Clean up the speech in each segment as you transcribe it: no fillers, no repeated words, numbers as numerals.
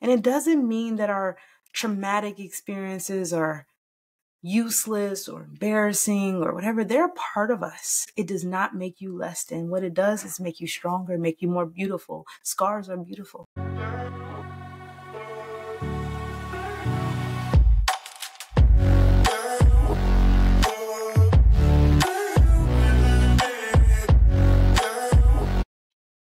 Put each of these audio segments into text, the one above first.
And it doesn't mean that our traumatic experiences are useless or embarrassing or whatever. They're a part of us. It does not make you less than. What it does is make you stronger, make you more beautiful. Scars are beautiful.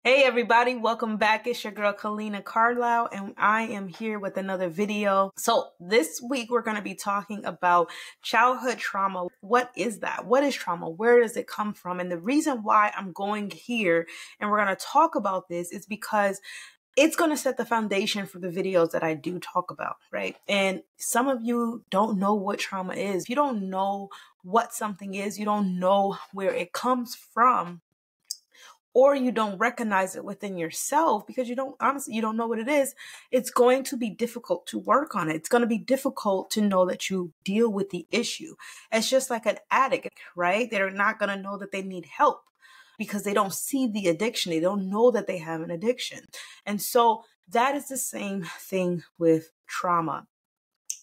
Hey everybody, welcome back. It's your girl Kalina Carlisle, and I am here with another video. So this week we're going to be talking about childhood trauma. What is that? What is trauma? Where does it come from? And the reason why I'm going here and we're going to talk about this is because it's going to set the foundation for the videos that I do talk about, right? And some of you don't know what trauma is. If you don't know what something is, you don't know where it comes from, or you don't recognize it within yourself because you don't know what it is, it's going to be difficult to work on it. It's going to be difficult to know that you deal with the issue. It's just like an addict, right? They're not going to know that they need help because they don't see the addiction. They don't know that they have an addiction. And so that is the same thing with trauma.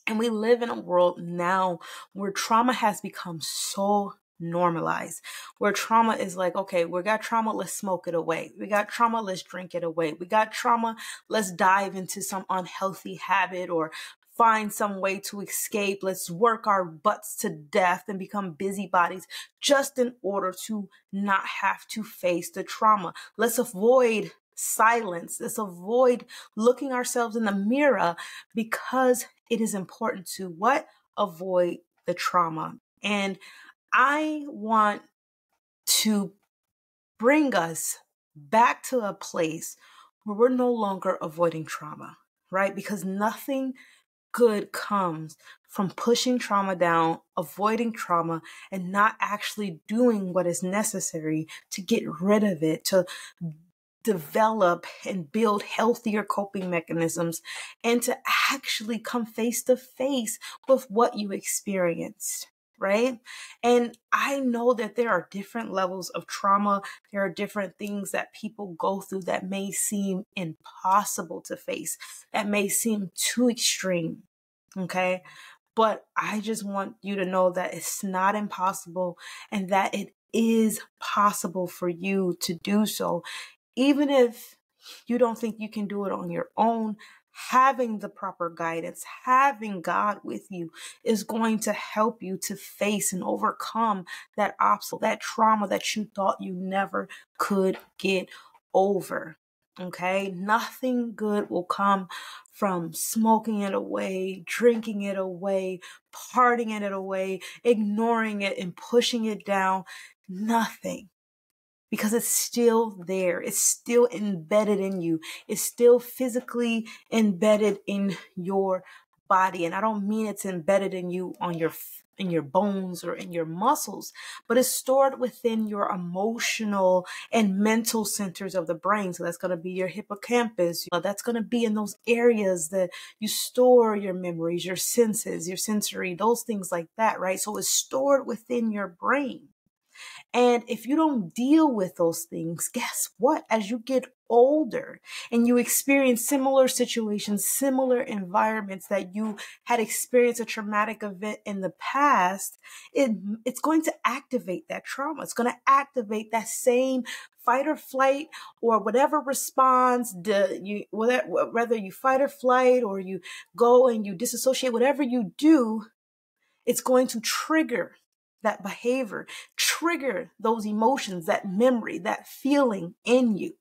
And we live in a world now where trauma has become so normalized, where trauma is like, okay, we got trauma, let's smoke it away. We got trauma, let's drink it away. We got trauma, let's dive into some unhealthy habit or find some way to escape. Let's work our butts to death and become busybodies just in order to not have to face the trauma. Let's avoid silence. Let's avoid looking ourselves in the mirror because it is important to what? Avoid the trauma. And I want to bring us back to a place where we're no longer avoiding trauma, right? Because nothing good comes from pushing trauma down, avoiding trauma, and not actually doing what is necessary to get rid of it, to develop and build healthier coping mechanisms, and to actually come face to face with what you experienced. Right? And I know that there are different levels of trauma. There are different things that people go through that may seem impossible to face, that may seem too extreme. Okay? But I just want you to know that it's not impossible and that it is possible for you to do so. Even if you don't think you can do it on your own, having the proper guidance, having God with you is going to help you to face and overcome that obstacle, that trauma that you thought you never could get over. Okay? Nothing good will come from smoking it away, drinking it away, partying it away, ignoring it and pushing it down. Nothing. Because it's still there. It's still embedded in you. It's still physically embedded in your body. And I don't mean it's embedded in you in your bones or in your muscles, but it's stored within your emotional and mental centers of the brain. So that's going to be your hippocampus. That's going to be in those areas that you store your memories, your senses, your sensory, those things like that, right? So it's stored within your brain. And if you don't deal with those things, guess what? As you get older and you experience similar situations, similar environments that you had experienced a traumatic event in the past, it's going to activate that trauma. It's going to activate that same fight or flight or whatever response, whether you fight or flight or you go and you disassociate, whatever you do, it's going to trigger that behavior, trigger those emotions, that memory, that feeling in you.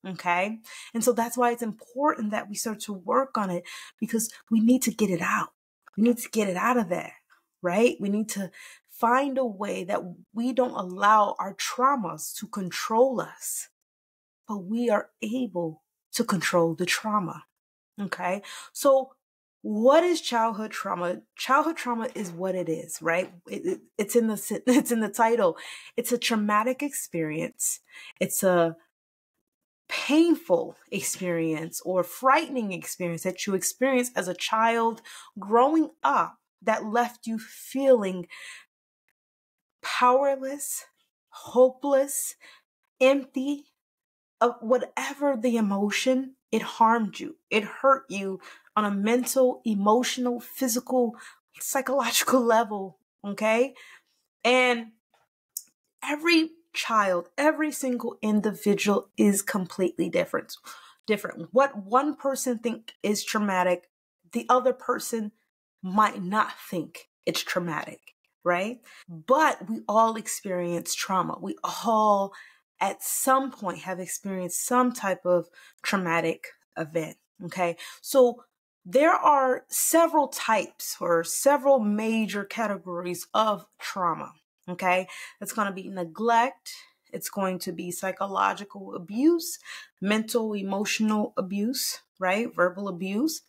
Okay. And so that's why it's important that we start to work on it, because we need to get it out. We need to get it out of there, right? We need to find a way that we don't allow our traumas to control us, but we are able to control the trauma. Okay. So what is childhood trauma? Childhood trauma is what it is, right? It's in the title. It's a traumatic experience. It's a painful experience or frightening experience that you experienced as a child growing up that left you feeling powerless, hopeless, empty, whatever the emotion, it harmed you. It hurt you on a mental, emotional, physical, psychological level. Okay. And every child, every single individual is completely different. What one person think is traumatic, the other person might not think it's traumatic, right? But we all experience trauma. We all at some point have experienced some type of traumatic event, okay? So there are several types or several major categories of trauma. Okay, it's going to be neglect. It's going to be psychological abuse, mental, emotional abuse, right? Verbal abuse.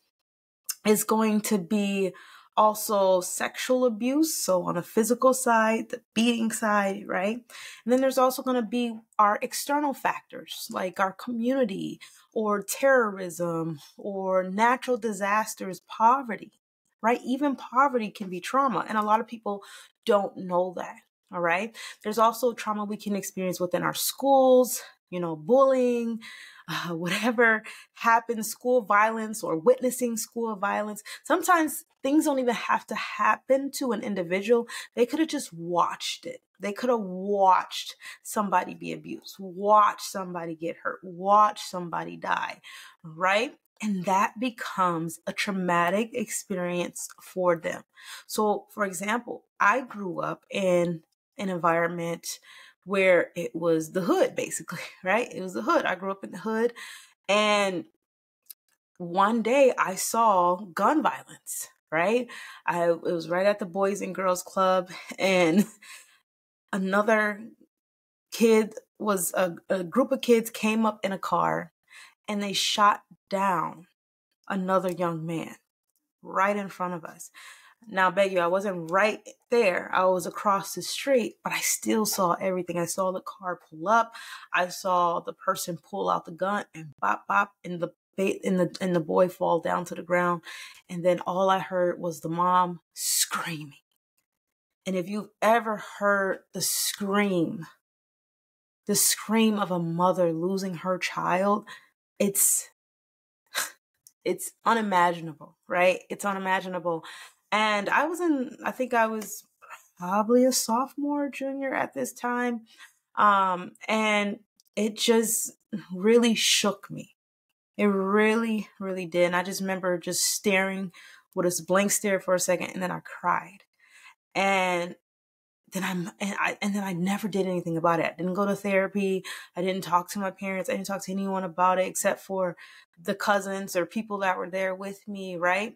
It's going to be also sexual abuse. So on the physical side, the beating side, right? And then there's also going to be our external factors like our community or terrorism or natural disasters, poverty, right? Even poverty can be trauma. And a lot of people don't know that. All right. There's also trauma we can experience within our schools, bullying, whatever happens, school violence or witnessing school violence. Sometimes things don't even have to happen to an individual. They could have just watched it. They could have watched somebody be abused, watched somebody get hurt, watched somebody die, right? And that becomes a traumatic experience for them. So, for example, I grew up in an environment where it was the hood, basically, right? It was the hood. I grew up in the hood. And one day I saw gun violence, right? It was right at the Boys and Girls Club. And another kid a group of kids came up in a car and they shot down another young man right in front of us. Now, I beg you, I wasn't right there. I was across the street, but I still saw everything. I saw the car pull up. I saw the person pull out the gun and bop, bop, and the boy fall down to the ground. And then all I heard was the mom screaming. And if you've ever heard the scream of a mother losing her child, it's unimaginable, right? It's unimaginable. And I think I was probably a sophomore, junior at this time. And it just really shook me. It really, really did. And I just remember just staring with this blank stare for a second, and then I cried. And then I never did anything about it. I didn't go to therapy. I didn't talk to my parents. I didn't talk to anyone about it except for the cousins or people that were there with me, right?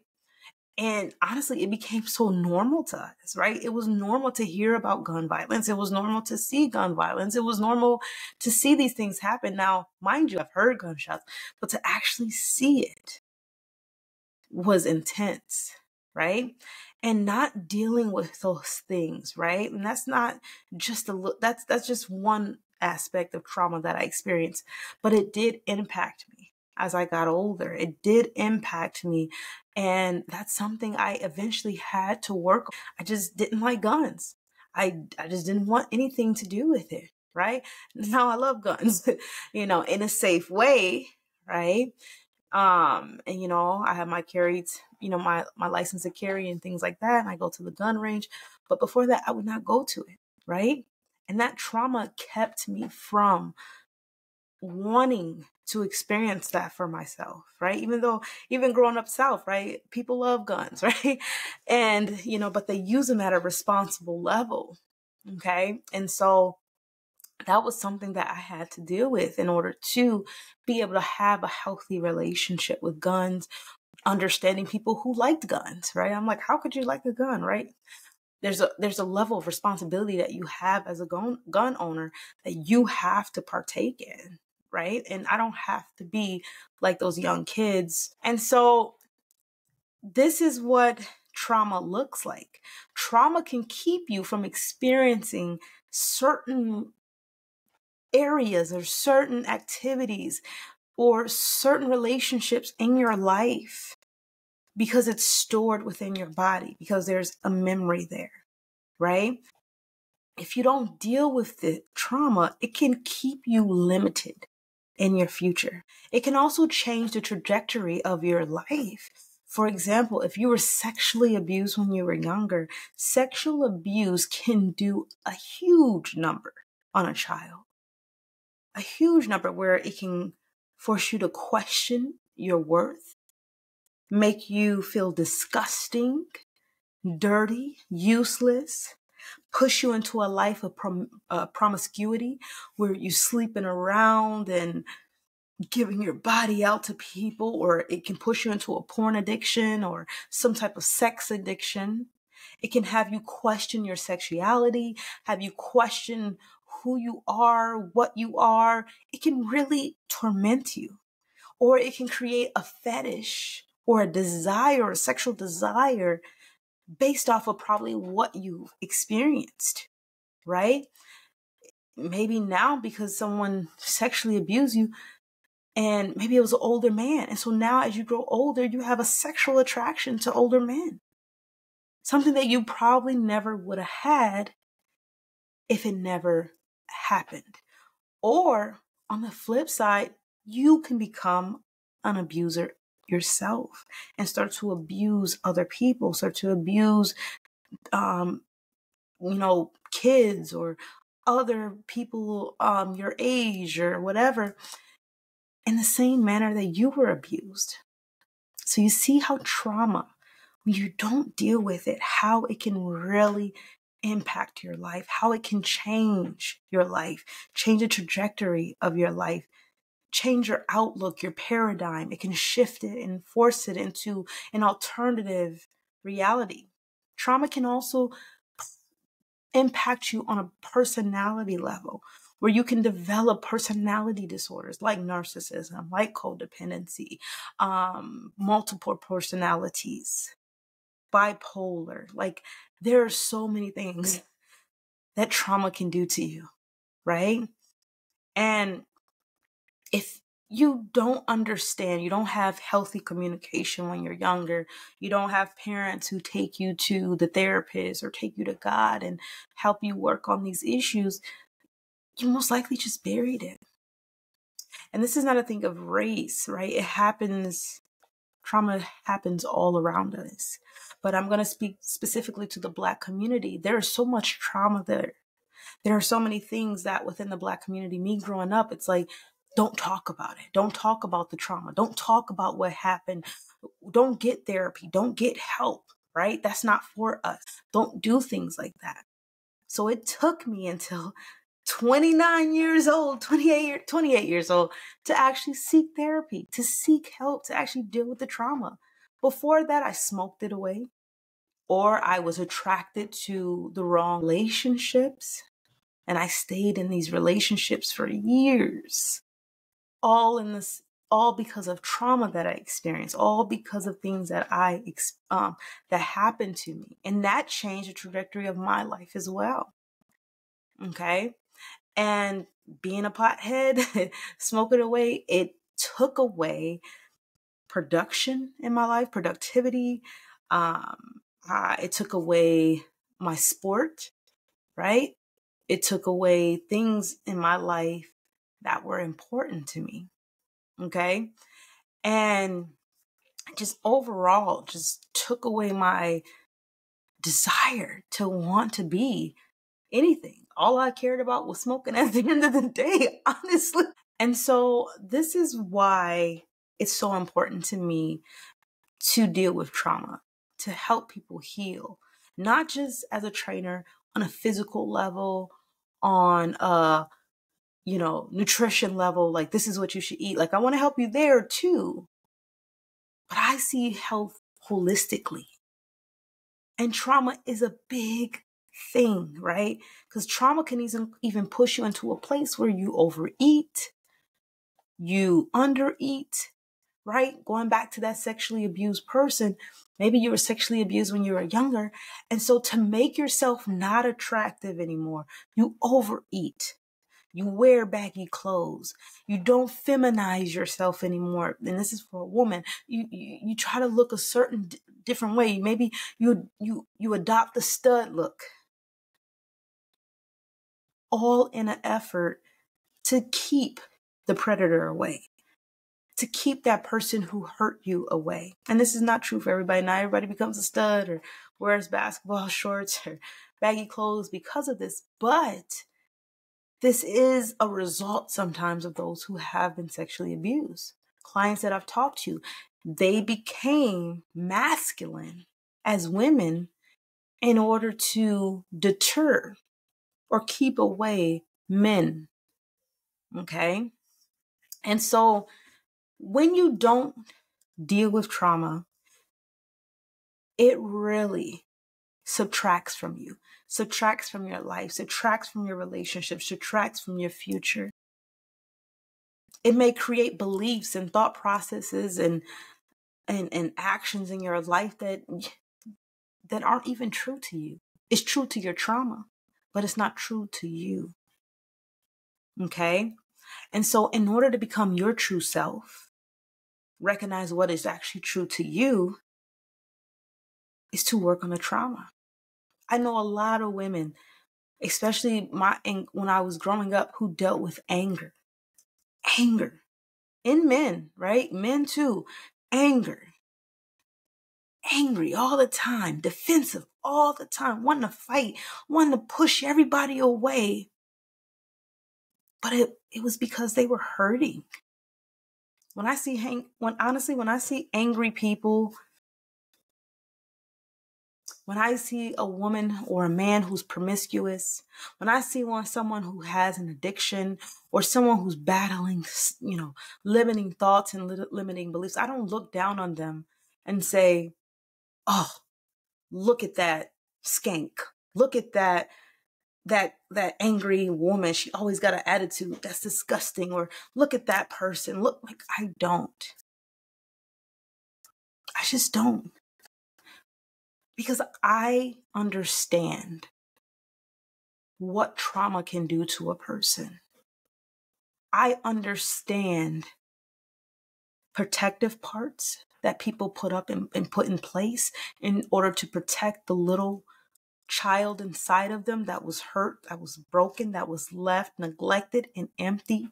And honestly, it became so normal to us, right? It was normal to hear about gun violence. It was normal to see gun violence. It was normal to see these things happen. Now, mind you, I've heard gunshots, but to actually see it was intense, right? And not dealing with those things, right? And that's not just that's just one aspect of trauma that I experienced, but it did impact me as I got older. It did impact me. And that's something I eventually had to work on. I just didn't like guns. I just didn't want anything to do with it, right? Now I love guns, in a safe way, right? And I have my carried, my license to carry and things like that. And I go to the gun range. But before that, I would not go to it, right? And that trauma kept me from wanting to experience that for myself, right? Even growing up South, right? People love guns, right? And, but they use them at a responsible level. Okay. And so that was something that I had to deal with in order to be able to have a healthy relationship with guns, understanding people who liked guns, right? I'm like, how could you like a gun, right? There's a level of responsibility that you have as a gun owner that you have to partake in, right? And I don't have to be like those young kids. And so this is what trauma looks like. Trauma can keep you from experiencing certain areas or certain activities or certain relationships in your life because it's stored within your body, because there's a memory there, right? If you don't deal with the trauma, it can keep you limited. in your future. It can also change the trajectory of your life. For example, if you were sexually abused when you were younger, sexual abuse can do a huge number on a child. A huge number where it can force you to question your worth, make you feel disgusting, dirty, useless, push you into a life of promiscuity where you sleeping around and giving your body out to people, or it can push you into a porn addiction or some type of sex addiction. It can have you question your sexuality, have you question who you are, what you are. It can really torment you. Or it can create a fetish or a desire, a sexual desire based off of probably what you've experienced, right? Maybe now because someone sexually abused you, and maybe it was an older man. And so now as you grow older, you have a sexual attraction to older men. Something that you probably never would have had if it never happened. Or on the flip side, you can become an abuser yourself and start to abuse other people, start to abuse, kids or other people your age or whatever, in the same manner that you were abused. So you see how trauma, when you don't deal with it, how it can really impact your life, how it can change your life, change the trajectory of your life, change your outlook, your paradigm. It can shift it and force it into an alternative reality. Trauma can also impact you on a personality level, where you can develop personality disorders like narcissism, like codependency, multiple personalities, bipolar. Like, there are so many things that trauma can do to you, right? And if you don't understand, you don't have healthy communication when you're younger, you don't have parents who take you to the therapist or take you to God and help you work on these issues, you most likely just buried it. And this is not a thing of race, right? Trauma happens all around us. But I'm going to speak specifically to the Black community. There is so much trauma there. There are so many things that within the Black community, me growing up, it's like, don't talk about it. Don't talk about the trauma. Don't talk about what happened. Don't get therapy. Don't get help, right? That's not for us. Don't do things like that. So it took me until 29 years old, 28 years old, to actually seek therapy, to seek help, to actually deal with the trauma. Before that, I smoked it away, or I was attracted to the wrong relationships. And I stayed in these relationships for years, all because of trauma that I experienced, all because of things that that happened to me. And that changed the trajectory of my life as well. Okay. And being a pothead, smoking away, it took away production in my life, productivity. It took away my sport, right? It took away things in my life that were important to me. Okay. And just overall, just took away my desire to want to be anything. All I cared about was smoking at the end of the day, honestly. And so this is why it's so important to me to deal with trauma, to help people heal, not just as a trainer on a physical level, on a, nutrition level, like this is what you should eat. Like, I want to help you there too. But I see health holistically. And trauma is a big thing, right? Because trauma can even push you into a place where you overeat, you undereat, right? Going back to that sexually abused person, maybe you were sexually abused when you were younger. And so to make yourself not attractive anymore, you overeat. You wear baggy clothes. You don't feminize yourself anymore. And this is for a woman. You try to look a certain different way. Maybe you adopt the stud look. All in an effort to keep the predator away, to keep that person who hurt you away. And this is not true for everybody. Not everybody becomes a stud or wears basketball shorts or baggy clothes because of this. But this is a result sometimes of those who have been sexually abused. Clients that I've talked to, they became masculine as women in order to deter or keep away men. Okay? And so when you don't deal with trauma, it really subtracts from you, subtracts from your life, subtracts from your relationships, subtracts from your future. It may create beliefs and thought processes and actions in your life that aren't even true to you. It's true to your trauma, but it's not true to you. Okay? And so in order to become your true self, recognize what is actually true to you, is to work on the trauma. I know a lot of women, especially when I was growing up, who dealt with anger in men, right? Men too, angry all the time, defensive all the time, wanting to fight, wanting to push everybody away. But it was because they were hurting. When I see angry people, when I see a woman or a man who's promiscuous, when I see someone who has an addiction or someone who's battling, limiting thoughts and limiting beliefs, I don't look down on them and say, oh, look at that skank. Look at that angry woman. She always got an attitude. That's disgusting. Or look at that person. Look, like, I don't. I just don't. Because I understand what trauma can do to a person. I understand protective parts that people put up and put in place in order to protect the little child inside of them that was hurt, that was broken, that was left neglected and empty.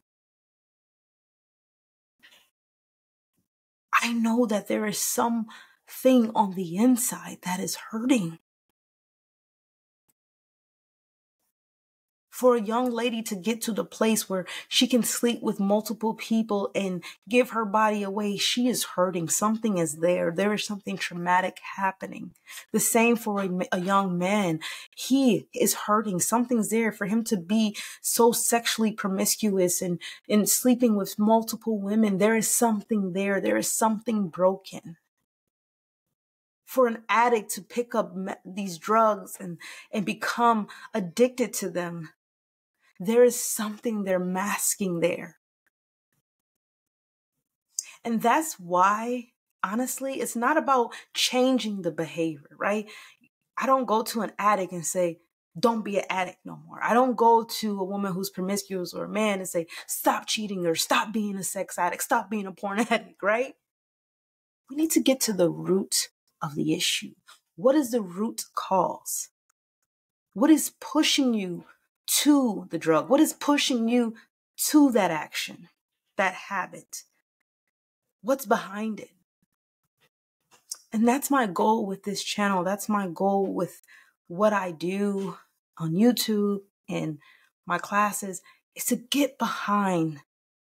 I know that there is something on the inside that is hurting. For a young lady to get to the place where she can sleep with multiple people and give her body away, she is hurting. Something is there. There is something traumatic happening. The same for a young man. He is hurting. Something's there for him to be so sexually promiscuous and sleeping with multiple women. There is something there. There is something broken. For an addict to pick up these drugs and become addicted to them, there is something they're masking there. And that's why, honestly, it's not about changing the behavior, right? I don't go to an addict and say, don't be an addict no more. I don't go to a woman who's promiscuous or a man and say, stop cheating or stop being a sex addict, stop being a porn addict, right? We need to get to the root of the issue. What is the root cause? What is pushing you to the drug? What is pushing you to that action, that habit? What's behind it? And that's my goal with this channel. That's my goal with what I do on YouTube and my classes, is to get behind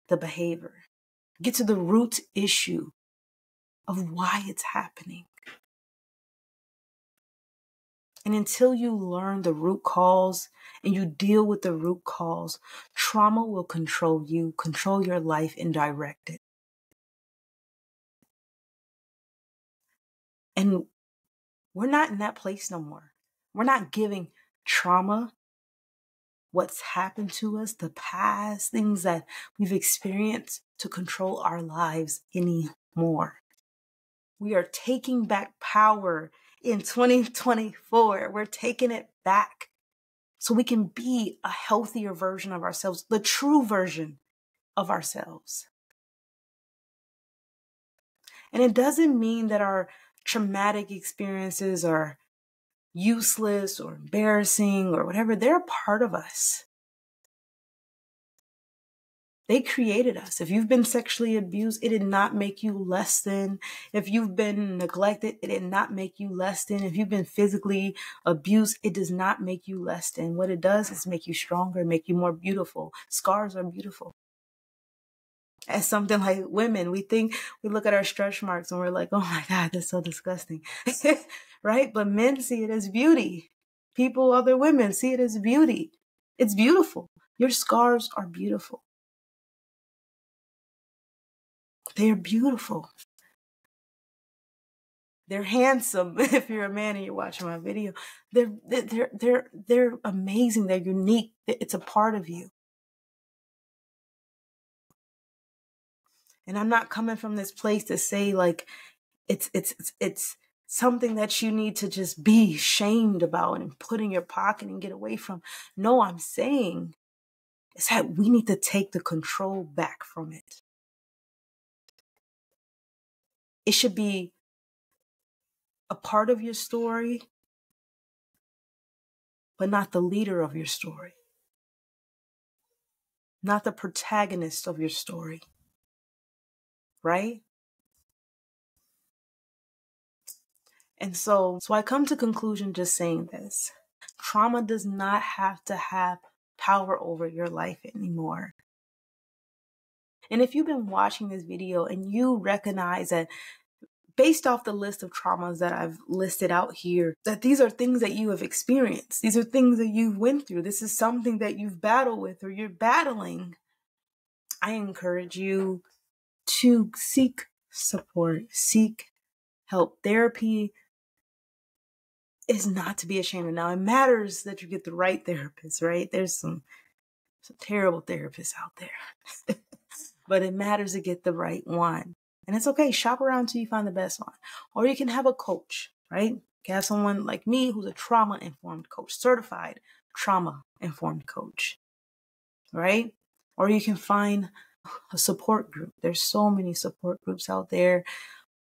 the behavior, get to the root issue of why it's happening. And until you learn the root cause and you deal with the root cause, trauma will control you, control your life, and direct it. And we're not in that place no more. We're not giving trauma, what's happened to us, the past, things that we've experienced, to control our lives anymore. We are taking back power in 2024. We're taking it back so we can be a healthier version of ourselves, the true version of ourselves. And it doesn't mean that our traumatic experiences are useless or embarrassing or whatever. They're a part of us. They created us. If you've been sexually abused, it did not make you less than. If you've been neglected, it did not make you less than. If you've been physically abused, it does not make you less than. What it does is make you stronger, make you more beautiful. Scars are beautiful. As something like women, we look at our stretch marks and we're like, oh my God, that's so disgusting. Right? But men see it as beauty. People, other women see it as beauty. It's beautiful. Your scars are beautiful. They're beautiful. They're handsome. If you're a man and you're watching my video, they're amazing. They're unique. It's a part of you. And I'm not coming from this place to say like it's something that you need to just be shamed about and put in your pocket and get away from. No, I'm saying is that we need to take the control back from it. It should be a part of your story, but not the leader of your story, not the protagonist of your story, right? And so I come to conclusion just saying this. Trauma does not have to have power over your life anymore. And if you've been watching this video and you recognize that based off the list of traumas that I've listed out here, that these are things that you have experienced. These are things that you've went through. This is something that you've battled with or you're battling. I encourage you to seek support, seek help. Therapy is not to be ashamed of. Now, it matters that you get the right therapist, right? There's some terrible therapists out there, but it matters to get the right one. And it's okay. Shop around until you find the best one. Or you can have a coach, right? You can have someone like me who's a trauma-informed coach, certified trauma-informed coach, right? Or you can find a support group. There's so many support groups out there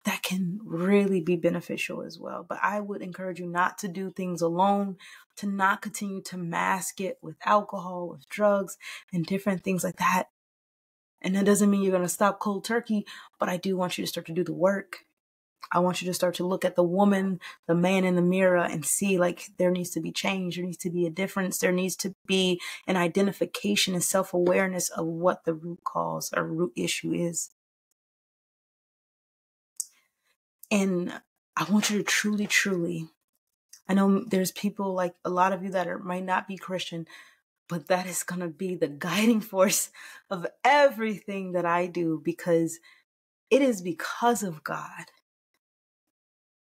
that can really be beneficial as well. But I would encourage you not to do things alone, to not continue to mask it with alcohol, with drugs, and different things like that. And that doesn't mean you're going to stop cold turkey, but I do want you to start to do the work. I want you to start to look at the woman, the man in the mirror and see like there needs to be change. There needs to be a difference. There needs to be an identification and self-awareness of what the root cause or root issue is. And I want you to truly, truly, I know there's people like a lot of you that might not be Christian, but that is going to be the guiding force of everything that I do, because it is because of God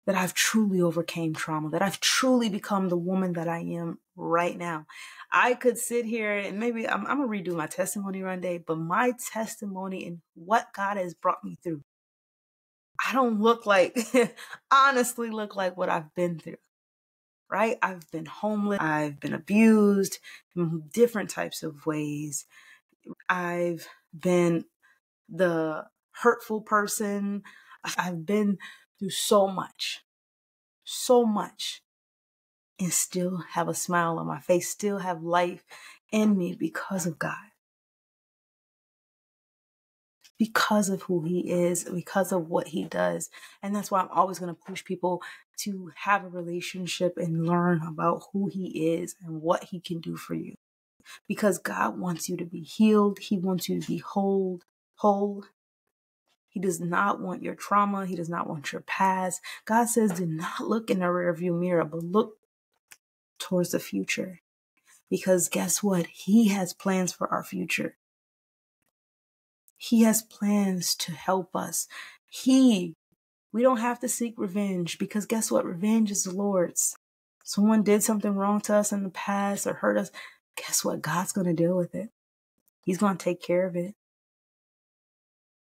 that I've truly overcame trauma, that I've truly become the woman that I am right now. I could sit here and maybe I'm going to redo my testimony one day, but my testimony and what God has brought me through, I don't look like, honestly look like what I've been through, right? I've been homeless. I've been abused in different types of ways. I've been the hurtful person. I've been through so much, and still have a smile on my face, still have life in me because of God. Because of who he is, because of what he does. And that's why I'm always going to push people to have a relationship and learn about who he is and what he can do for you. Because God wants you to be healed. He wants you to be whole. He does not want your trauma. He does not want your past. God says, do not look in the rearview mirror, but look towards the future. Because guess what? He has plans for our future. He has plans to help us. We don't have to seek revenge, because guess what? Revenge is the Lord's. Someone did something wrong to us in the past or hurt us. Guess what? God's going to deal with it. He's going to take care of it.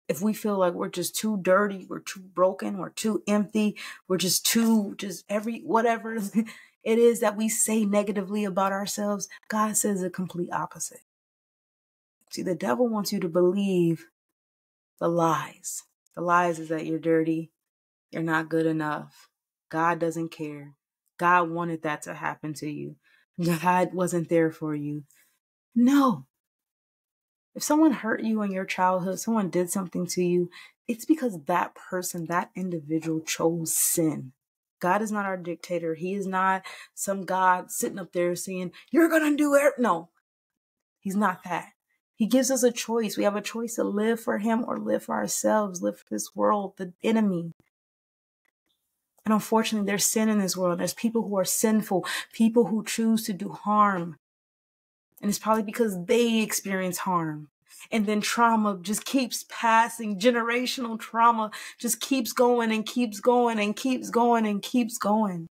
If we feel like we're just too dirty, we're too broken, we're too empty, we're just whatever it is that we say negatively about ourselves, God says the complete opposite. See, the devil wants you to believe the lies. The lies is that you're dirty, you're not good enough, God doesn't care, God wanted that to happen to you, God wasn't there for you. No. If someone hurt you in your childhood, someone did something to you, it's because that person, that individual chose sin. God is not our dictator. He is not some God sitting up there saying, you're going to do it. No, he's not that. He gives us a choice. We have a choice to live for him or live for ourselves, live for this world, the enemy. And unfortunately, there's sin in this world. There's people who are sinful, people who choose to do harm. And it's probably because they experience harm. And then trauma just keeps passing. Generational trauma just keeps going and keeps going and keeps going and keeps going.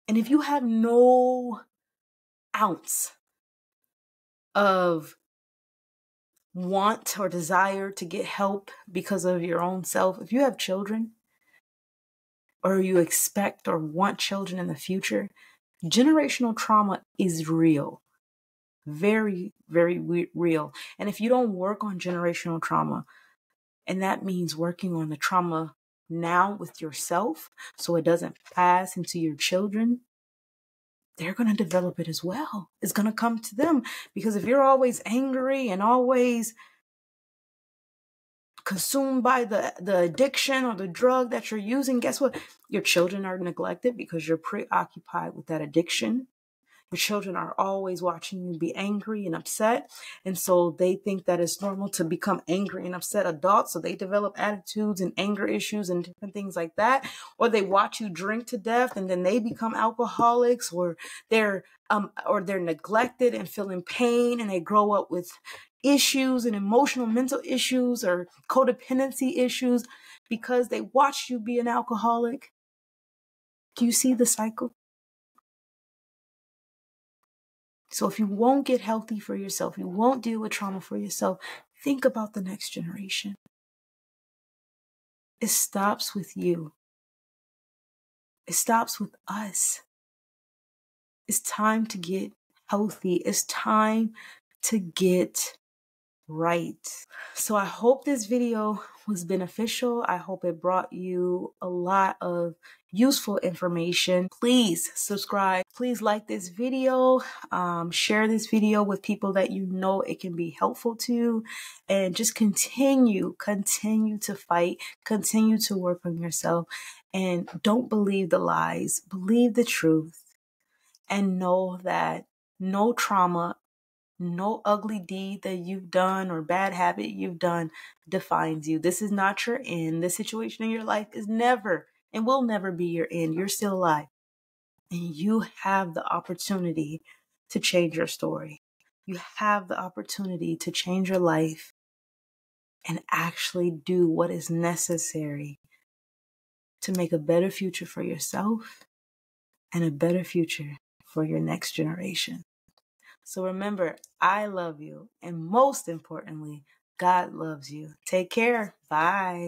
And if you have no ounce of want or desire to get help because of your own self, if you have children or you expect or want children in the future, generational trauma is real. Very, very real. And if you don't work on generational trauma, and that means working on the trauma now with yourself so it doesn't pass into your children, they're going to develop it as well. It's going to come to them, because if you're always angry and always consumed by the addiction or the drug that you're using, guess what? Your children are neglected because you're preoccupied with that addiction. Your children are always watching you be angry and upset. And so they think that it's normal to become angry and upset adults. So they develop attitudes and anger issues and different things like that. Or they watch you drink to death and then they become alcoholics, or they're neglected and feeling pain, and they grow up with issues and emotional mental issues or codependency issues because they watched you be an alcoholic. Do you see the cycle? So if you won't get healthy for yourself, you won't deal with trauma for yourself, think about the next generation. It stops with you. It stops with us. It's time to get healthy. It's time to get right. So I hope this video was beneficial. I hope it brought you a lot of useful information. Please subscribe. Please like this video. Share this video with people that you know it can be helpful to. And just continue to fight. Continue to work on yourself. And don't believe the lies. Believe the truth. And know that no trauma, no ugly deed that you've done or bad habit you've done defines you. This is not your end. This situation in your life is never and will never be your end. You're still alive. And you have the opportunity to change your story. You have the opportunity to change your life and actually do what is necessary to make a better future for yourself and a better future for your next generation. So remember, I love you. And most importantly, God loves you. Take care. Bye.